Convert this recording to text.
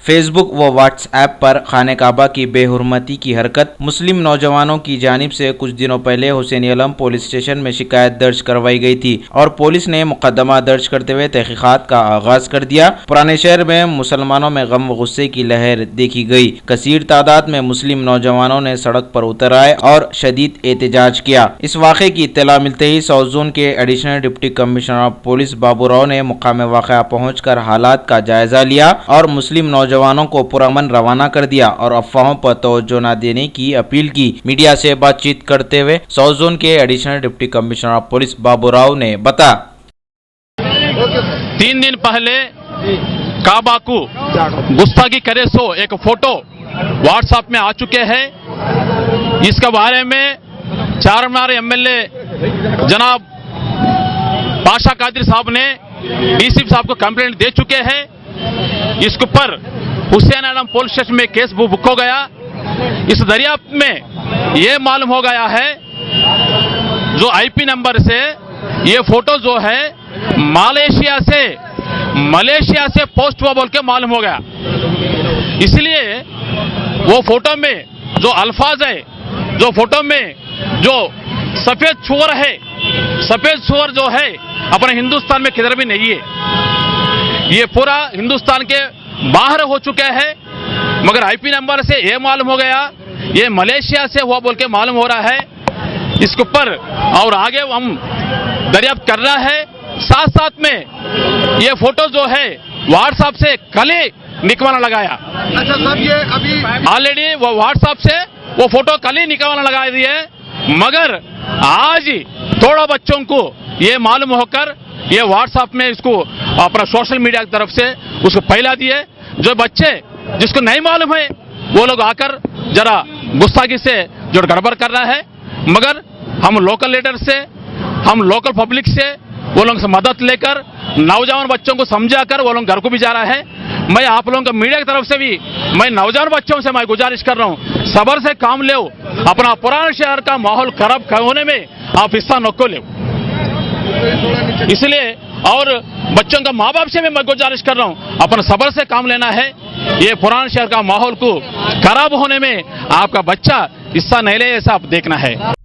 Facebook व WhatsApp पर खाने काबा की बेहुरमती की हरकत। मुस्लिम नौजवानों की जानिब से कुछ दिनों पहले हुसैनी आलम पुलिस स्टेशन में शिकायत दर्ज करवाई गई थी और पुलिस ने मुकदमा दर्ज करते हुए तहकीकात का आगाज कर दिया। पुराने शहर में मुसलमानों में गम व गुस्से की लहर देखी गई। कसीर तादाद में मुस्लिम नौजवानों ने सड़क पर उतर आए और शदीद एहतजाज किया। इस वाक़े की इत्तला मिलते ही साउथ जोन के additional deputy commissioner of police Babu Rao ने मुकाम वाक़या पहुंचकर हालात का जायजा लिया और मुस्लिम नौजवानों को पुरअमन रवाना कर दिया और अफवाहों पर तवज्जो न देने की अपील की। मीडिया से बातचीत करते हुए साउथ जोन के additional deputy commissioner of police Babu Rao ने बताया, 3 दिन पहले काबा को गुस्ताखी करे सो एक फोटो व्हाट्सएप में आ चुके हैं। इसके बारे में चारमीनार एमएलए जनाब पाशा कादिर साहब ने डीसीपी साहब को कंप्लेंट दे चुके हैं। इसके ऊपर हुसैन आलम पुलिस स्टेशन में केस बुक हो गया। इस दरियाफ्त में यह मालूम हो गया है जो आईपी नंबर से ये फोटो जो है मलेशिया से पोस्ट हुआ बोल के मालूम हो गया। इसलिए वो फोटो में जो अल्फाज है, जो फोटो में जो सफेद सुअर है, सफेद सुअर जो है अपने हिंदुस्तान में किधर भी नहीं है। ये पूरा हिंदुस्तान के बाहर हो चुका है, मगर आईपी नंबर से ये मालूम हो गया ये मलेशिया से हुआ बोल के मालूम हो रहा है। इसके ऊपर और आगे हम दरियाफ्त कर रहा है। साथ साथ में ये फोटो जो है व्हाट्सएप से कल ही निकलवाना लगाया। अच्छा साहब, ये अभी ऑलरेडी वो व्हाट्सएप से वो फोटो कल ही निकलवाना लगा दी है, मगर आज ही थोड़ा बच्चों को ये मालूम होकर ये व्हाट्सएप में इसको अपना सोशल मीडिया की तरफ से उसको फैला दिए। जो बच्चे जिसको नहीं मालूम है वो लोग आकर जरा गुस्ताखी से जो गड़बड़ कर रहा है, मगर हम लोकल लीडर से, हम लोकल पब्लिक से वो लोगों से मदद लेकर नौजवान बच्चों को समझाकर वो लोग घर को भी जा रहा है। मैं आप लोगों को मीडिया की तरफ से भी मैं नौजवान बच्चों से मैं गुजारिश कर रहा हूं, सब्र से काम ले, अपना पुराने शहर का माहौल खराब होने में आप हिस्सा नको ले। इसलिए और बच्चों का माँ बाप से भी मैं गुजारिश कर रहा हूं, अपना सब्र से काम लेना है। ये पुराने शहर का माहौल को खराब होने में आपका बच्चा हिस्सा नहीं ले, ऐसा आप देखना है।